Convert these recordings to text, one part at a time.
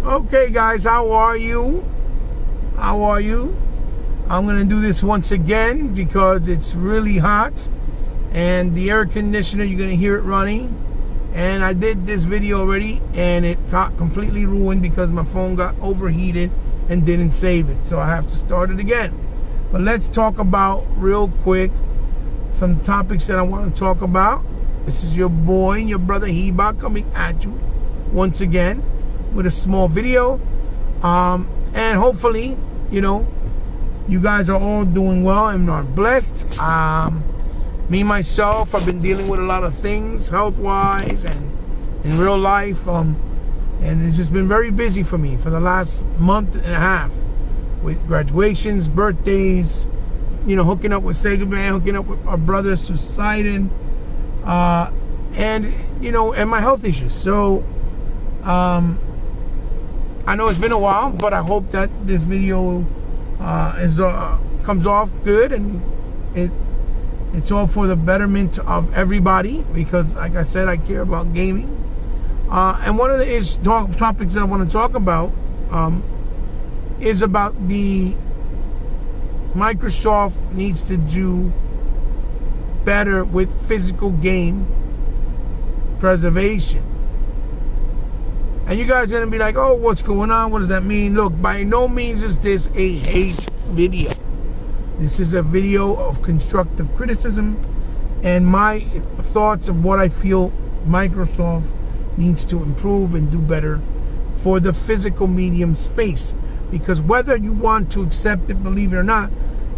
Okay guys, how are you? I'm gonna do this once again because it's really hot and the air conditioner, you're gonna hear it running. And I did this video already and it got completely ruined because my phone got overheated and didn't save it, so I have to start it again. But let's talk about real quick some topics that I want to talk about. This is your boy and your brother Heba coming at you once again with a small video, and hopefully, you guys are all doing well and are blessed. Me myself, I've been dealing with a lot of things health-wise and in real life, and it's just been very busy for me for the last month and a half with graduations, birthdays, hooking up with Sega Man, hooking up with our brother Poseidon, and my health issues. So I know it's been a while, but I hope that this video comes off good, and it's all for the betterment of everybody, because like I said, I care about gaming. And one of the topics that I want to talk about is about the Microsoft needs to do better with physical game preservation. And you guys are going to be like, oh, what's going on? What does that mean? Look, by no means is this a hate video. This is a video of constructive criticism and my thoughts of what I feel Microsoft needs to improve and do better for the physical medium space. Because whether you want to accept it, believe it or not,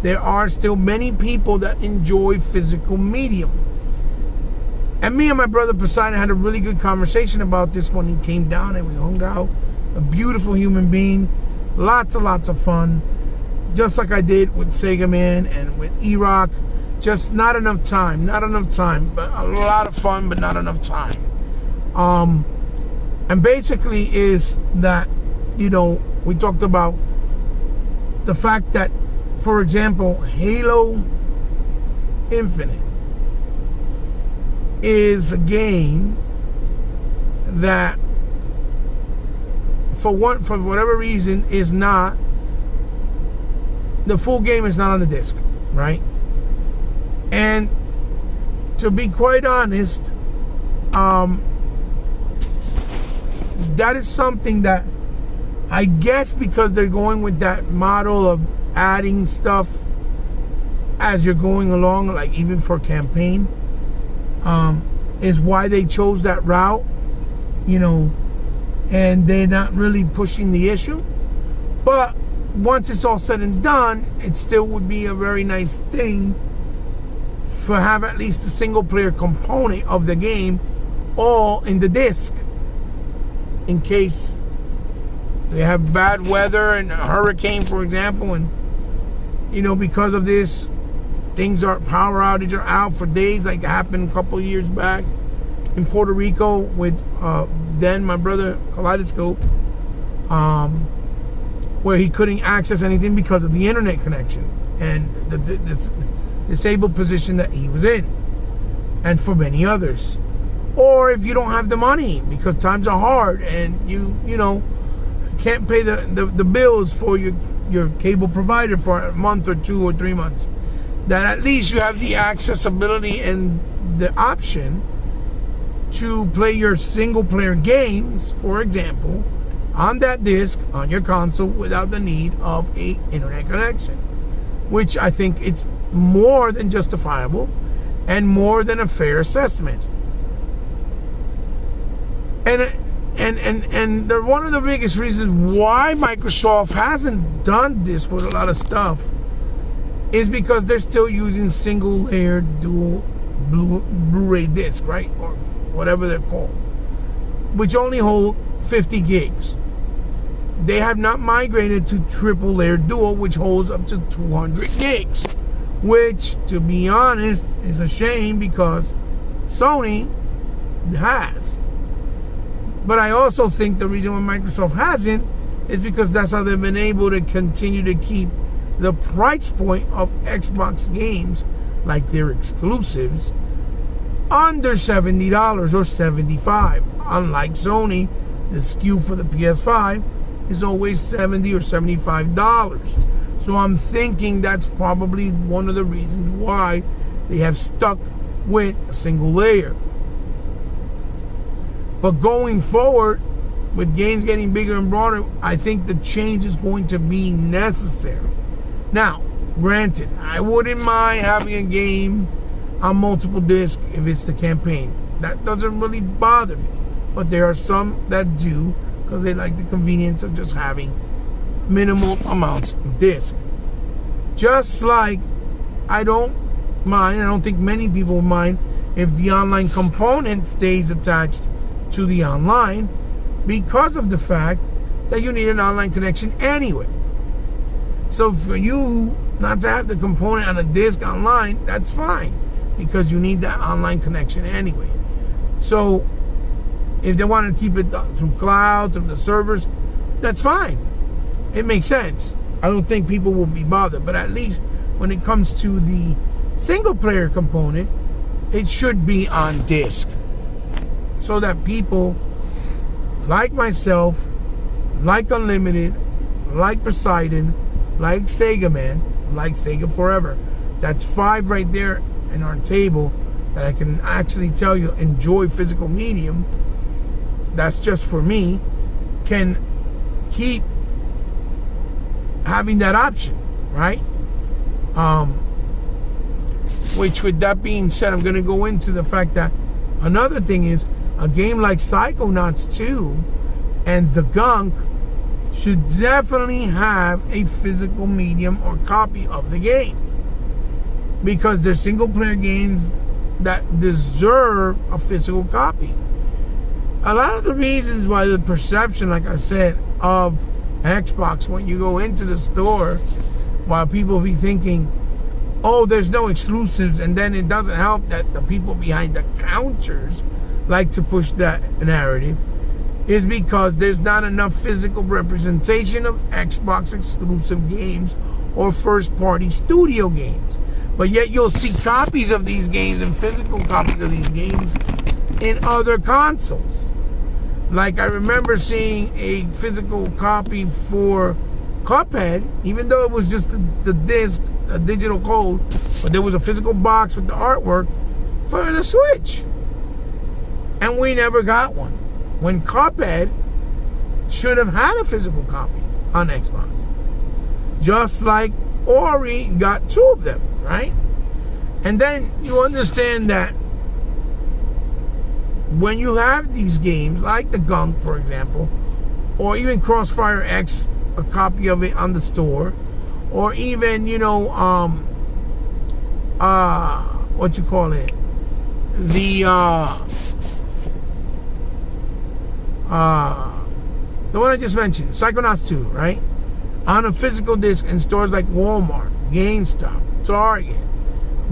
there are still many people that enjoy physical medium. And me and my brother Poseidon had a really good conversation about this when he came down and we hung out. A beautiful human being, lots of fun, just like I did with Sega Man and with E-Rock. Just not enough time, but a lot of fun, but not enough time. And basically is that, we talked about the fact that, for example, Halo Infinite is a game that for whatever reason is not, the full game is not on the disc, right? And to be quite honest, that is something that I guess because they're going with that model of adding stuff as you're going along, like even for campaign, is why they chose that route, and they're not really pushing the issue. But once it's all said and done, it still would be a very nice thing to have at least the single player component of the game all in the disc, in case they have bad weather and a hurricane, for example, and because of this, power outage are out for days, like it happened a couple of years back in Puerto Rico with then my brother Kaleidoscope, where he couldn't access anything because of the internet connection and this disabled position that he was in, and for many others. Or if you don't have the money because times are hard and you can't pay the bills for your cable provider for a month or 2 or 3 months, that at least you have the accessibility and the option to play your single player games, for example, on that disc on your console without the need of a internet connection, which I think it's more than justifiable and more than a fair assessment. And they're one of the biggest reasons why Microsoft hasn't done this with a lot of stuff is because they're still using single layer dual Blu-ray disc, right? Or whatever they're called, which only hold 50 gigs. They have not migrated to triple layer dual, which holds up to 200 gigs, which, to be honest, is a shame because Sony has. But I also think the reason why Microsoft hasn't is because that's how they've been able to continue to keep the price point of Xbox games, like their exclusives, under $70 or $75. Unlike Sony, the SKU for the PS5 is always $70 or $75. So I'm thinking that's probably one of the reasons why they have stuck with a single layer. But going forward, with games getting bigger and broader, I think the change is going to be necessary. Now, granted, I wouldn't mind having a game on multiple discs if it's the campaign. That doesn't really bother me. But there are some that do, because they like the convenience of just having minimal amounts of disc. Just like I don't mind, I don't think many people mind, if the online component stays attached to the online, because of the fact that you need an online connection anyway. So for you not to have the component on a disc online, that's fine, because you need that online connection anyway. So if they want to keep it through cloud, through the servers, that's fine. It makes sense. I don't think people will be bothered. But at least when it comes to the single player component, it should be on disc, so that people like myself, like Unlimited, like Poseidon, like Sega Man, like Sega Forever, that's 5 right there in our table that I can actually tell you enjoy physical medium, that's just for me, can keep having that option, right? Which, with that being said, I'm going to go into the fact that another thing is a game like Psychonauts 2 and The Gunk should definitely have a physical medium or copy of the game, because they're single player games that deserve a physical copy. A lot of the reasons why the perception, like I said, of Xbox when you go into the store, while people be thinking, oh, there's no exclusives, and then it doesn't help that the people behind the counters like to push that narrative, is because there's not enough physical representation of Xbox exclusive games or first party studio games. But yet you'll see copies of these games and physical copies of these games in other consoles. Like, I remember seeing a physical copy for Cuphead, even though it was just the disc, a digital code, but there was a physical box with the artwork for the Switch. And we never got one, when Cuphead should have had a physical copy on Xbox. Just like Ori got 2 of them, right? And then you understand that when you have these games, like The Gunk, for example, or even Crossfire X, a copy of it on the store, or even, you know, what you call it, the one I just mentioned, Psychonauts 2, right? On a physical disc in stores like Walmart, GameStop, Target,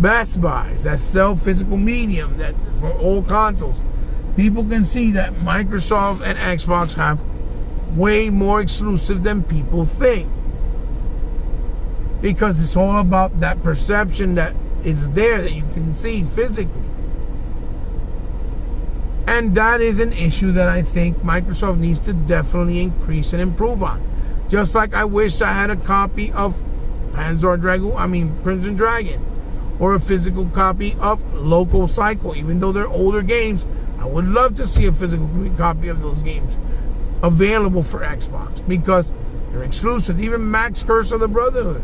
Best Buys that sell physical medium that for all consoles, people can see that Microsoft and Xbox have way more exclusive than people think. Because it's all about that perception that it's there, that you can see physically. And that is an issue that I think Microsoft needs to definitely increase and improve on. Just like I wish I had a copy of Crimson Dragon, or a physical copy of Loco Cycle. Even though they're older games, I would love to see a physical copy of those games available for Xbox, because they're exclusive. Even Max Curse of the Brotherhood,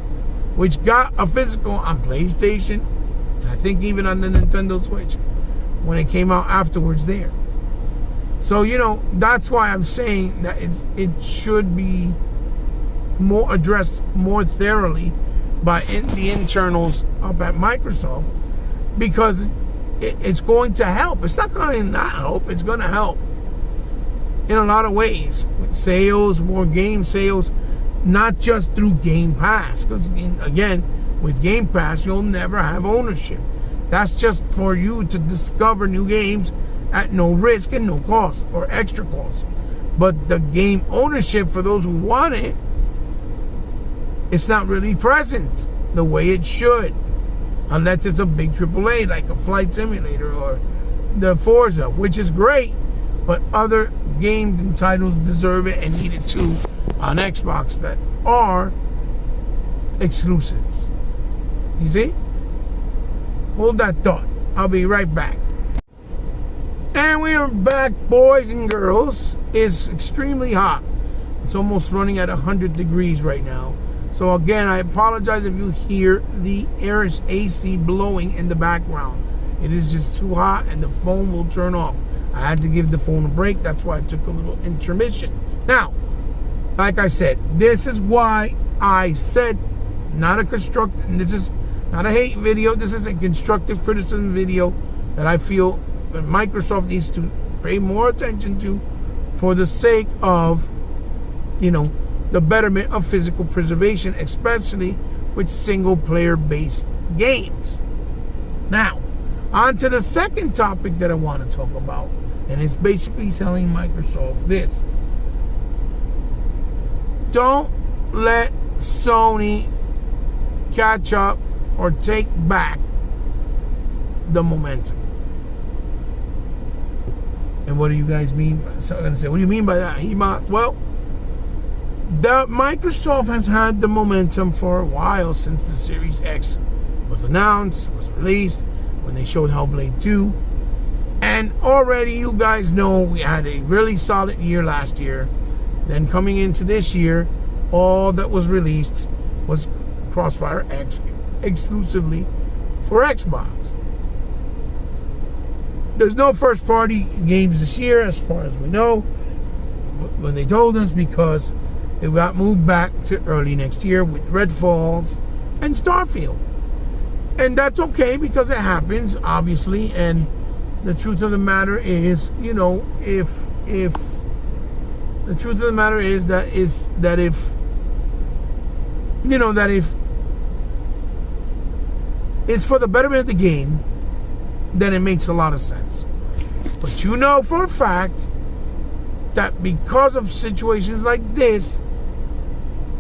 which got a physical on PlayStation, and I think even on the Nintendo Switch when it came out afterwards there. So, you know, that's why I'm saying that it should be more addressed more thoroughly by the internals up at Microsoft, because it's going to help. It's not going to not help. It's going to help in a lot of ways, with sales, more game sales, not just through Game Pass. Because, again, with Game Pass, you'll never have ownership. That's just for you to discover new games at no risk and no cost, or extra cost. But the game ownership for those who want it, it's not really present the way it should, unless it's a big AAA like a Flight Simulator or the Forza, which is great, but other games and titles deserve it and need it too, on Xbox that are exclusives. You see? Hold that thought. I'll be right back. And we are back, boys and girls. It's extremely hot. It's almost running at 100 degrees right now. So again, I apologize if you hear the air AC blowing in the background. It is just too hot and the phone will turn off. I had to give the phone a break. That's why I took a little intermission. Now, like I said, this is why I said not a constructive, this is not a hate video. This is a constructive criticism video that I feel that Microsoft needs to pay more attention to for the sake of, you know, the betterment of physical preservation, especially with single player based games. Now, on to the second topic that I want to talk about, and it's basically telling Microsoft this. Don't let Sony catch up or take back the momentum. And what do you guys mean? So I'm going to say, what do you mean by that? Well, the Microsoft has had the momentum for a while since the Series X was announced, was released, when they showed Hellblade 2. And already you guys know we had a really solid year last year. Then coming into this year, all that was released was Crossfire X exclusively for Xbox. There's no first party games this year as far as we know, when they told us, because it got moved back to early next year with Redfalls and Starfield. And that's okay because it happens, obviously. And the truth of the matter is, you know, if the truth of the matter is that if it's for the betterment of the game, then it makes a lot of sense. But you know for a fact that because of situations like this,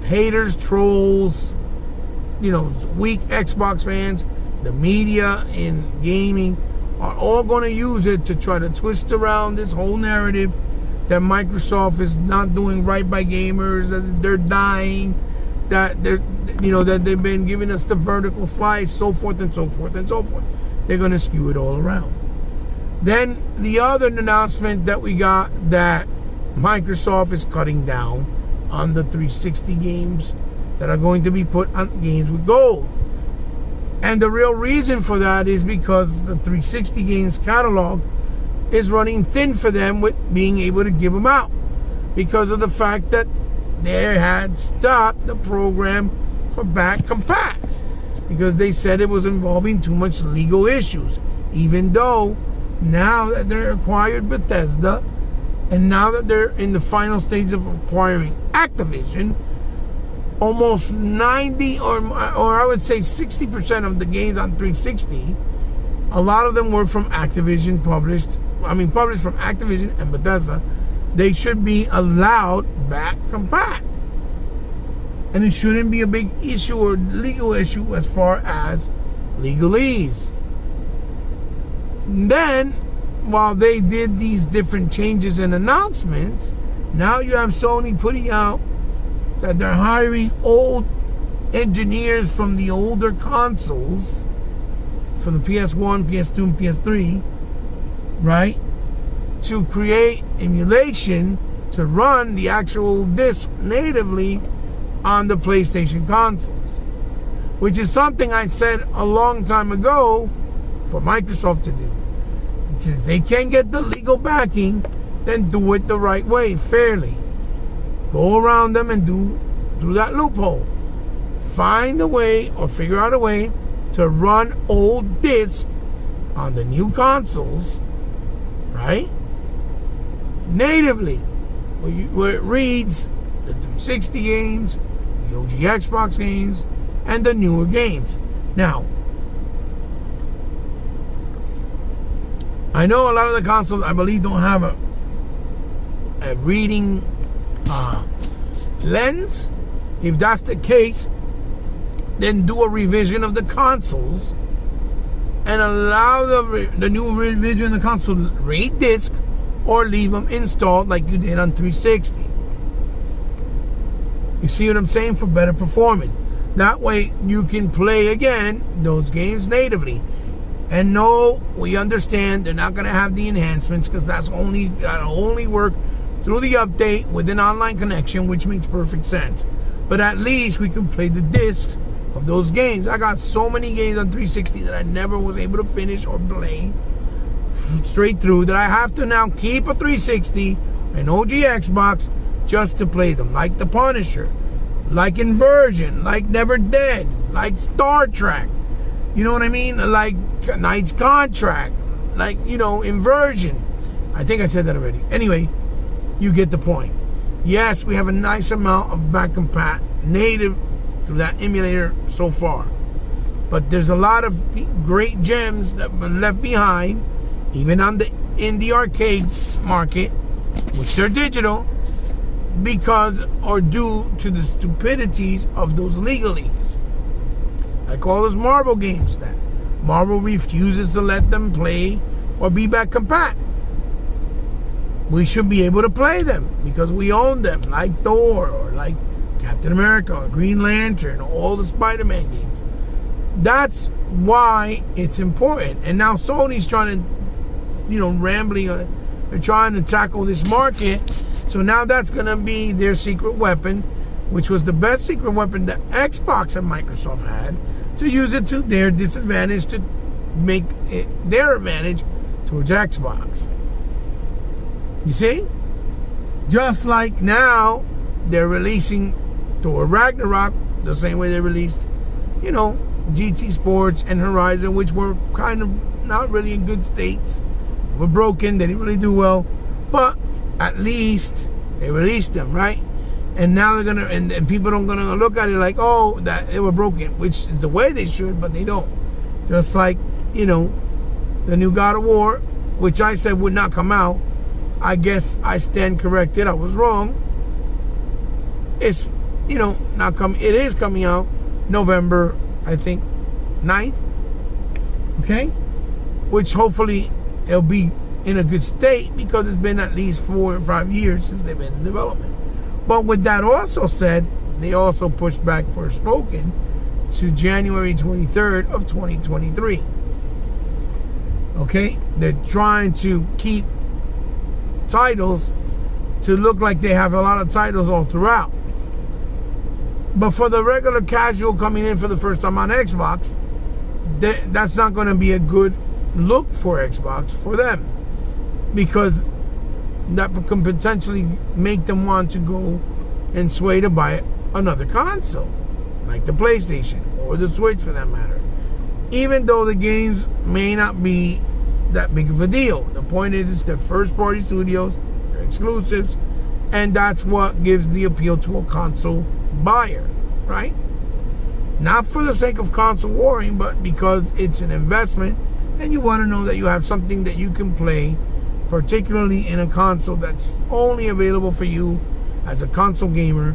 haters, trolls, you know, weak Xbox fans, the media in gaming are all going to use it to try to twist around this whole narrative that Microsoft is not doing right by gamers, that they're dying, that they're, you know, that they've been giving us the vertical slice, so forth and so forth and so forth. They're going to skew it all around. Then the other announcement that we got, that Microsoft is cutting down on the 360 games that are going to be put on games with gold. And the real reason for that is because the 360 games catalog is running thin for them with being able to give them out, because of the fact that they had stopped the program for back compat, because they said it was involving too much legal issues. Even though now that they're acquired Bethesda, and now that they're in the final stage of acquiring Activision, almost 90 or I would say 60% of the games on 360, a lot of them were from Activision published from Activision and Bethesda. They should be allowed back compat. And it shouldn't be a big issue or legal issue as far as legalese. Then, while they did these different changes and announcements, now you have Sony putting out that they're hiring old engineers from the older consoles, for the PS1, PS2, and PS3, right, to create emulation to run the actual disc natively on the PlayStation consoles, which is something I said a long time ago for Microsoft to do. Since they can't get the legal backing, then do it the right way, fairly. Go around them and do that loophole. Find a way, or figure out a way to run old discs on the new consoles, right, natively, where it reads the 360 games, the OG Xbox games, and the newer games. Now, I know a lot of the consoles, I believe, don't have a reading lens. If that's the case, then do a revision of the consoles and allow the new revision of the console to read disc, or leave them installed like you did on 360. You see what I'm saying? For better performance. That way you can play again those games natively. And no, we understand they're not going to have the enhancements because that'll only work through the update with an online connection, which makes perfect sense. But at least we can play the discs of those games. I got so many games on 360 that I never was able to finish or play straight through that I have to now keep a 360, an OG Xbox, just to play them. Like The Punisher, like Inversion, like Never Dead, like Star Trek. You know what I mean? Like Knight's Contract, like, you know, Inversion. I think I said that already. Anyway, you get the point. Yes, we have a nice amount of back compat native through that emulator so far. But there's a lot of great gems that were left behind, even in the arcade market, which they're digital, because or due to the stupidities of those legalese. Like all those Marvel games that Marvel refuses to let them play or be back compat. We should be able to play them because we own them, like Thor or like Captain America or Green Lantern, or all the Spider-Man games. That's why it's important. And now Sony's trying to, you know, rambling on it. They're trying to tackle this market. So now that's going to be their secret weapon, which was the best secret weapon that Xbox and Microsoft had, to use it to their disadvantage to make it their advantage towards Xbox. You see? Just like now they're releasing Thor Ragnarok the same way they released, you know, GT Sports and Horizon, which were kind of not really in good states. Were broken, they didn't really do well, but at least they released them, right? And now they're gonna, and people are gonna look at it like, oh, that they were broken, which is the way they should, but they don't. Just like, you know, the new God of War, which I said would not come out. I guess I stand corrected. I was wrong. It's, you know, not coming. It is coming out November, I think, 9th. Okay, which hopefully it'll be in a good state because it's been at least 4 or 5 years since they've been in development. But with that also said, they also pushed back Forspoken to January 23rd of 2023. Okay, they're trying to keep titles to look like they have a lot of titles all throughout. But for the regular casual coming in for the first time on Xbox, that's not going to be a good look for Xbox for them, because that can potentially make them want to go and sway to buy another console, like the PlayStation or the Switch for that matter, even though the games may not be that big of a deal. The point is, it's their first party studios, they're exclusives, and that's what gives the appeal to a console buyer, right? Not for the sake of console warring, but because it's an investment and you want to know that you have something that you can play, particularly in a console that's only available for you as a console gamer,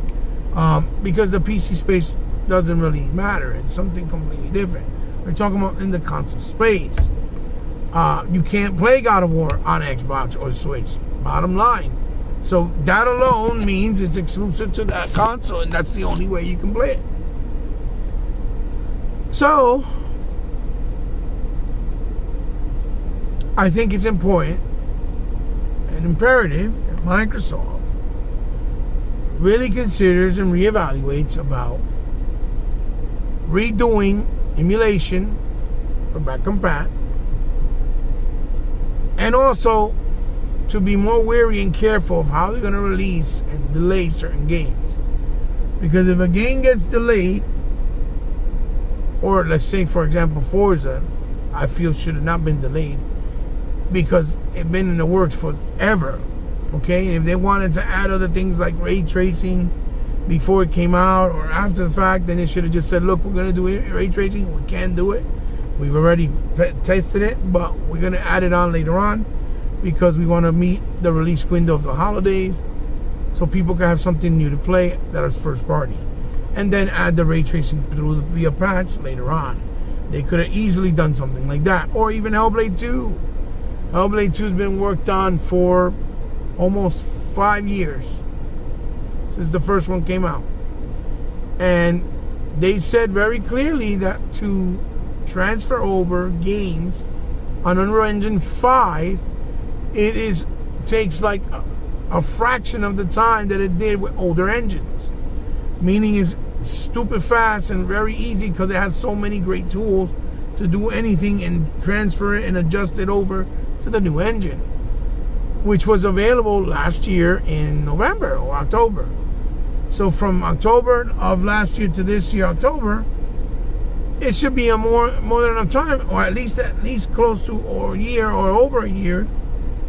because the PC space doesn't really matter. It's something completely different. We're talking about in the console space. You can't play God of War on Xbox or Switch, bottom line. So that alone means it's exclusive to that console, and that's the only way you can play it. So I think it's important and imperative that Microsoft really considers and reevaluates about redoing emulation for back compat, and also to be more wary and careful of how they're going to release and delay certain games. Because if a game gets delayed, or let's say for example Forza, I feel should have not been delayed because it's been in the works forever. Okay, and if they wanted to add other things like ray tracing before it came out or after the fact, then they should have just said, look, we're going to do ray tracing, we can do it, we've already tested it, but we're going to add it on later on because we want to meet the release window of the holidays so people can have something new to play that is first party, and then add the ray tracing through via patch later on. They could have easily done something like that. Or even Hellblade 2. Hellblade 2 has been worked on for almost 5 years since the first one came out. And they said very clearly that to transfer over games on Unreal Engine 5, it takes like a fraction of the time that it did with older engines. Meaning it's stupid fast and very easy because it has so many great tools to do anything and transfer it and adjust it over to the new engine, which was available last year in November or October. So from October of last year to this year, October, it should be a more than enough time, or at least close to or a year or over a year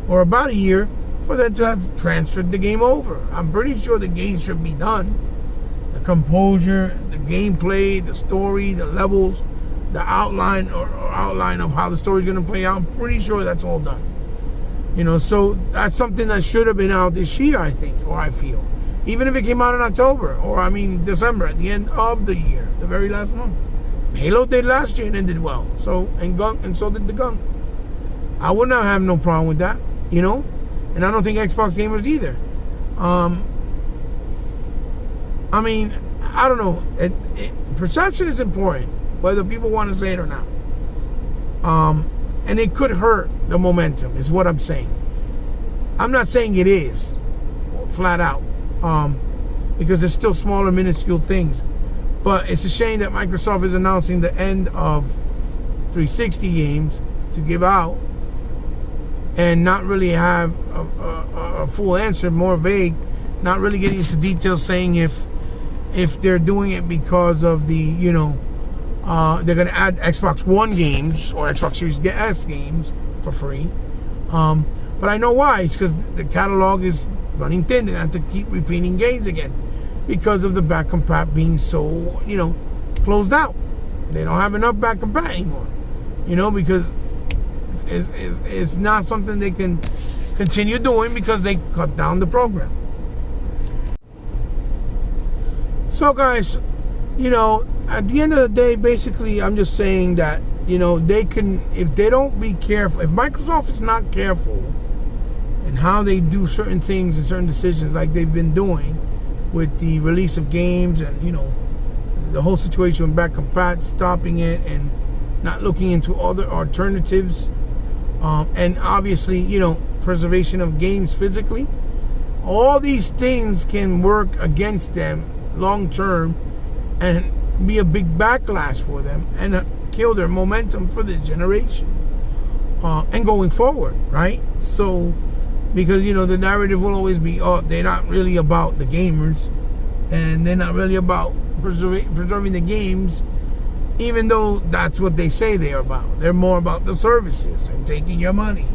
or about a year for them to have transferred the game over. I'm pretty sure the game should be done. The composure, the gameplay, the story, the levels, the outline or outline of how the story is going to play out. I'm pretty sure that's all done. You know, so that's something that should have been out this year, I think, or I feel. Even if it came out in October, or I mean December, at the end of the year, the very last month. Halo did last year and it did well. So so did the Gunk. I would not have no problem with that, you know, and I don't think Xbox gamers either. I mean, I don't know. Perception is important, whether people want to say it or not. And it could hurt the momentum, is what I'm saying. I'm not saying it is, flat out, because there's still smaller, minuscule things. But it's a shame that Microsoft is announcing the end of 360 games to give out and not really have a full answer, more vague, not really getting into details, saying if they're doing it because of the, you know, they're going to add Xbox One games or Xbox Series S games for free. But I know why. It's because the catalog is running thin. They have to keep repeating games again because of the back compat being so, you know, closed out. They don't have enough back compat anymore, you know, because it's not something they can continue doing because they cut down the program. So guys, you know, at the end of the day, basically, I'm just saying that, you know, they can, if they don't be careful, if Microsoft is not careful in how they do certain things and certain decisions like they've been doing with the release of games and, you know, the whole situation with back compat, stopping it and not looking into other alternatives, and obviously, you know, preservation of games physically, all these things can work against them long term and be a big backlash for them and kill their momentum for this generation and going forward, right? So, because, you know, the narrative will always be, oh, they're not really about the gamers and they're not really about preserving the games, even though that's what they say they're about. They're more about the services and taking your money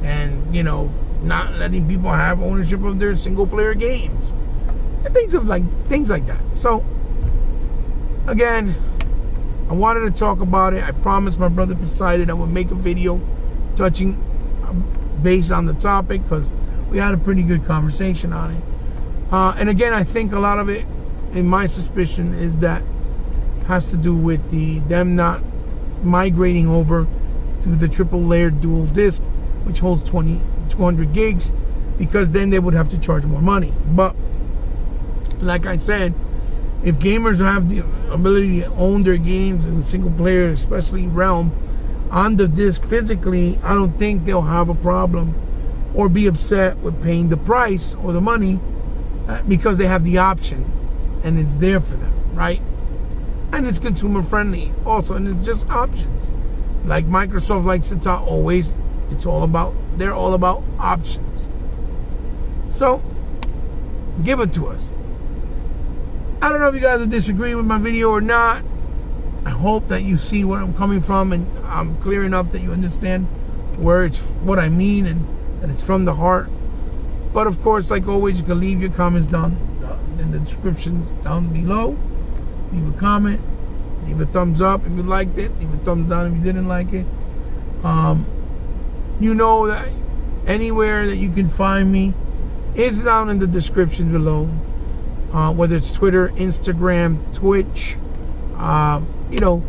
and, you know, not letting people have ownership of their single player games and things like that. So again, I wanted to talk about it. I promised my brother Poseidon I would make a video touching base on the topic because we had a pretty good conversation on it. And again, I think a lot of it, in my suspicion, is that has to do with them not migrating over to the triple layered dual disc, which holds 200 gigs, because then they would have to charge more money. But like I said, if gamers have the ability to own their games in the single player, especially Realm, on the disc physically, I don't think they'll have a problem or be upset with paying the price or the money because they have the option and it's there for them, right? And it's consumer friendly also, and it's just options. Like Microsoft likes to talk always, they're all about options. So give it to us. I don't know if you guys will disagree with my video or not. I hope that you see where I'm coming from and I'm clear enough that you understand what I mean and that it's from the heart. But of course, like always, you can leave your comments down in the description down below. Leave a comment, leave a thumbs up if you liked it, leave a thumbs down if you didn't like it. You know that anywhere that you can find me is down in the description below. Whether it's Twitter, Instagram, Twitch, you know,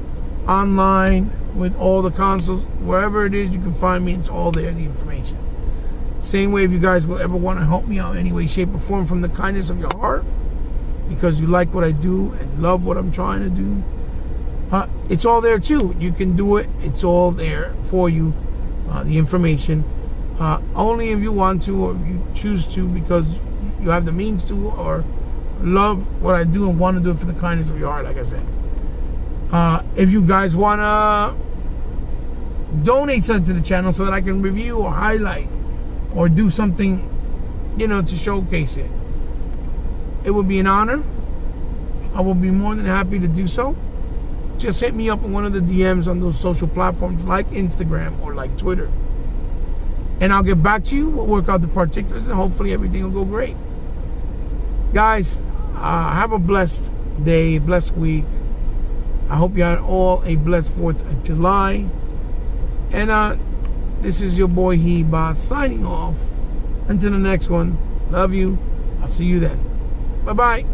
online with all the consoles, wherever it is you can find me, it's all there, the information. Same way, if you guys will ever want to help me out in any way, shape, or form from the kindness of your heart, because you like what I do and love what I'm trying to do, it's all there too. You can do it. It's all there for you, the information. Only if you want to, or you choose to, because you have the means to, or love what I do and want to do it for the kindness of your heart, like I said. If you guys want to donate something to the channel so that I can review or highlight or do something, to showcase it, it would be an honor. I will be more than happy to do so. Just hit me up on one of the DMs on those social platforms like Instagram or like Twitter, and I'll get back to you. We'll work out the particulars, and hopefully everything will go great. Guys, have a blessed day, blessed week. I hope you had all a blessed 4th of July. And this is your boy Heba signing off. Until the next one, love you. I'll see you then. Bye-bye.